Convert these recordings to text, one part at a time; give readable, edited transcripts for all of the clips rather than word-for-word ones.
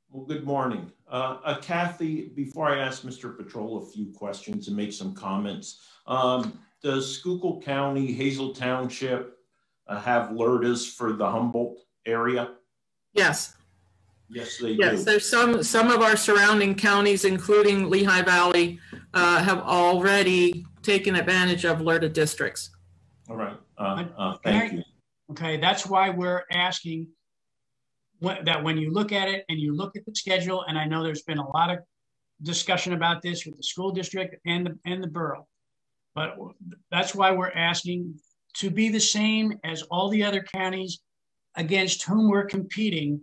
Well, good morning. Kathy, before I ask Mr. Petrol a few questions and make some comments, does Schuylkill County, Hazel Township have LERTAs for the Humboldt area? Yes. Yes, they Yes, do. there's some of our surrounding counties, including Lehigh Valley, have already taken advantage of LERTA districts. All right. Thank you. Okay, that's why we're asking that when you look at it and you look at the schedule, and I know there's been a lot of discussion about this with the school district and the borough, but that's why we're asking to be the same as all the other counties against whom we're competing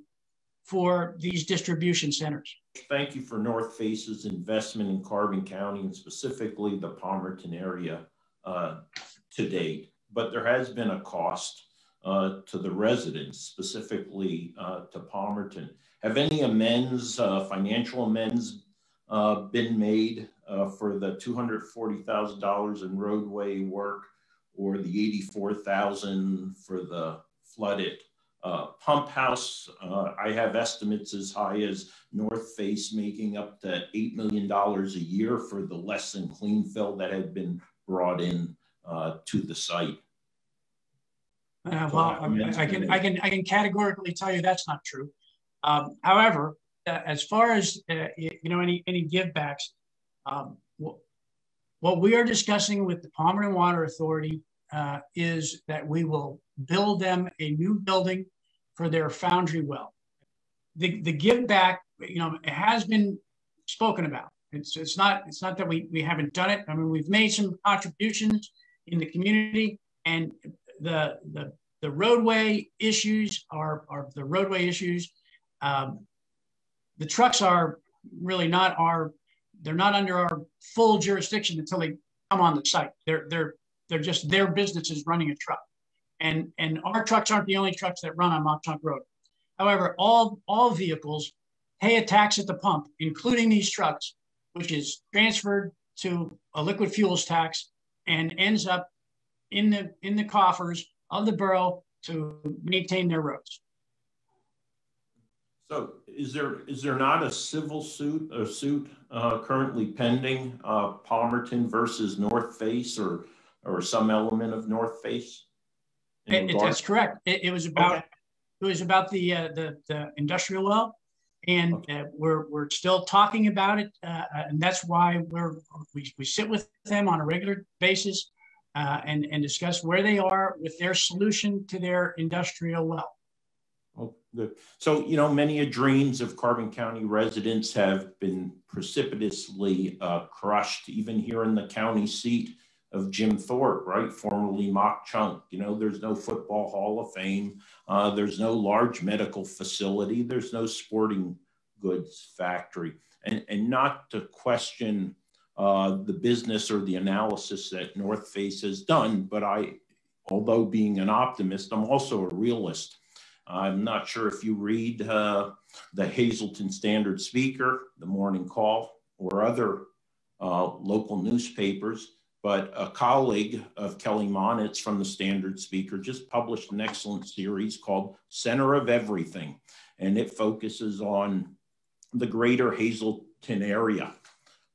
for these distribution centers. Thank you for Northface's investment in Carbon County and specifically the Palmerton area to date. But there has been a cost to the residents, specifically to Palmerton. Have any amends, financial amends, been made for the $240,000 in roadway work or the $84,000 for the flooded pump house? I have estimates as high as Northface making up to $8 million a year for the less than clean fill that had been brought in to the site. Well, I can categorically tell you that's not true. However, as far as any givebacks, what we are discussing with the Palmerton Water Authority is that we will build them a new building for their foundry well. The give back, it has been spoken about. It's not that we haven't done it. I mean, we've made some contributions in the community, and the roadway issues are the roadway issues. The trucks are really they're not under our full jurisdiction until they come on the site. They're just their business is running a truck. And our trucks aren't the only trucks that run on Mock Chunk Road. However, all vehicles pay a tax at the pump, including these trucks, which is transferred to a liquid fuels tax and ends up in the coffers of the borough to maintain their roads. So is there not a civil suit currently pending, Palmerton versus Northface or some element of Northface? That's correct. It was about the industrial well, and we're still talking about it, and that's why we sit with them on a regular basis and discuss where they are with their solution to their industrial well. Oh, good. So, many dreams of Carbon County residents have been precipitously crushed, even here in the county seat of Jim Thorpe, right? Formerly Mock Chunk. There's no football hall of fame. There's no large medical facility. There's no sporting goods factory. And not to question the business or the analysis that Northface has done, but although being an optimist, I'm also a realist. I'm not sure if you read the Hazleton Standard Speaker, the Morning Call, or other local newspapers, but a colleague of Kelly Monitz from the Standard Speaker just published an excellent series called Center of Everything, and it focuses on the greater Hazleton area.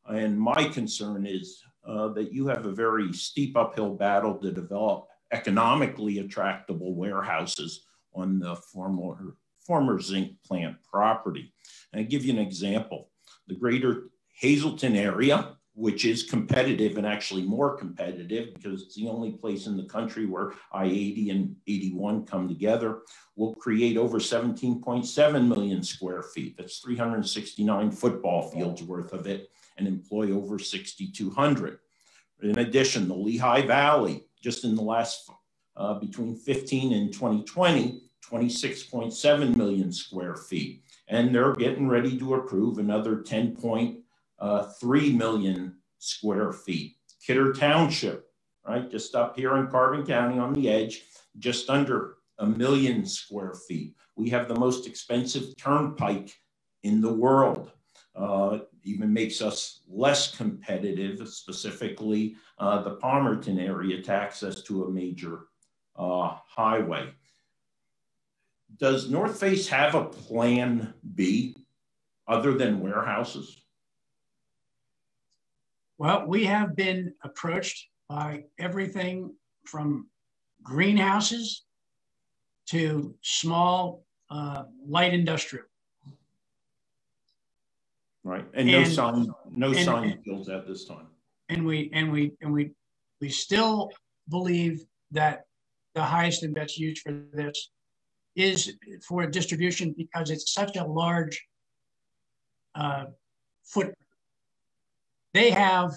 And my concern is that you have a very steep uphill battle to develop economically attractable warehouses on the former zinc plant property. And I'll give you an example. The greater Hazleton area, which is competitive and actually more competitive because it's the only place in the country where I-80 and 81 come together, will create over 17.7 million square feet. That's 369 football fields worth of it, and employ over 6,200. In addition, the Lehigh Valley, just in the last between 15 and 2020, 26.7 million square feet. And they're getting ready to approve another 10.3 million square feet. Kidder Township, right, just up here in Carbon County on the edge, just under 1 million square feet. We have the most expensive turnpike in the world. Even makes us less competitive, specifically the Palmerton area to access to a major highway. Does Northface have a plan B other than warehouses? Well, we have been approached by everything from greenhouses to small light industrial. Right, and no sign bills at this time. And we still believe that the highest and best use for this is for distribution, because it's such a large footprint. They have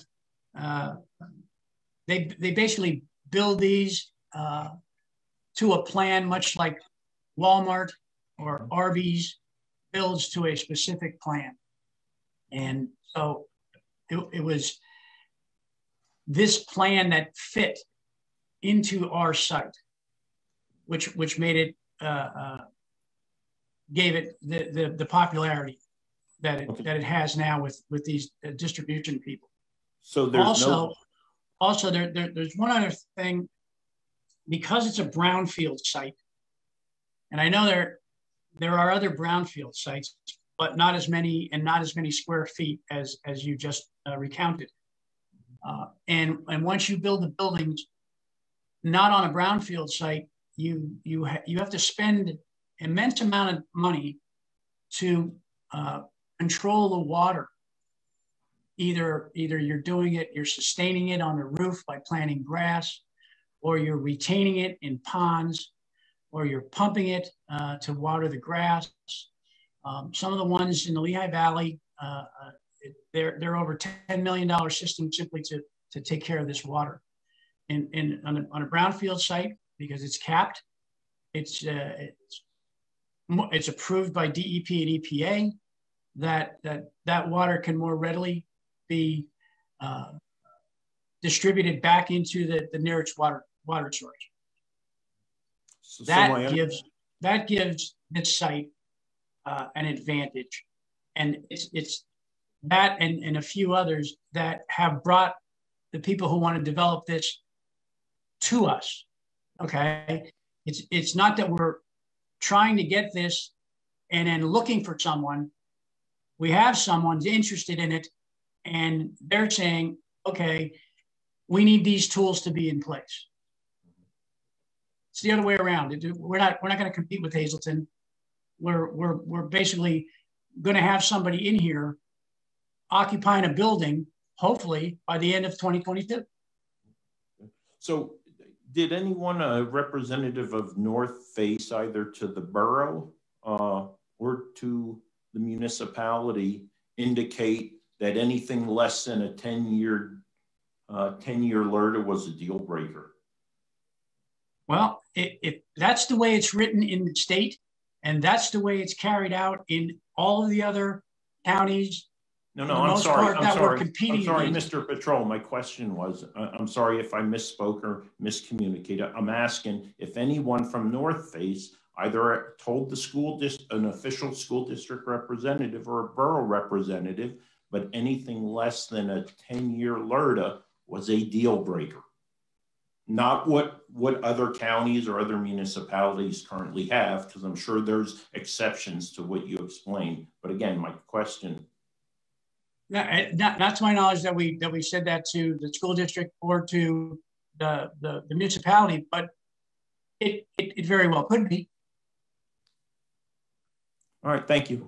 they basically build these to a plan, much like Walmart or Arby's builds to a specific plan. And so it was this plan that fit into our site, which made it gave it the popularity that it has now with these distribution people. So there's also there's one other thing, because it's a brownfield site, and I know there are other brownfield sites, but not as many and not as many square feet as you just recounted. And once you build the buildings, not on a brownfield site, you have to spend immense amount of money to control the water. Either you're sustaining it on the roof by planting grass, or you're retaining it in ponds, or you're pumping it to water the grass. Some of the ones in the Lehigh Valley, they're over $10 million system simply to take care of this water. And on a brownfield site, because it's capped, it's approved by DEP and EPA that water can more readily be distributed back into the nearest water source. So that gives this site an advantage, and it's that and a few others that have brought the people who want to develop this to us. Okay, it's not that we're trying to get this and then looking for someone. We have someone interested in it, and they're saying, okay, we need these tools to be in place. It's the other way around. We're not going to compete with Hazleton. We're basically going to have somebody in here occupying a building, hopefully by the end of 2022. So did anyone, a representative of Northface, either to the borough or to the municipality, indicate that anything less than a 10-year LERTA was a deal breaker? Well, that's the way it's written in the state, and that's the way it's carried out in all of the other counties. No, I'm sorry, against. Mr. Patrol. My question was, I'm sorry if I misspoke or miscommunicated. I'm asking if anyone from Northface either told the an official school district representative or a borough representative, but anything less than a 10-year LERTA was a deal breaker. Not what other counties or other municipalities currently have, because I'm sure there's exceptions to what you explained. But again, my question. Not to my knowledge that we said that to the school district or to the municipality, but it very well could be. All right, thank you.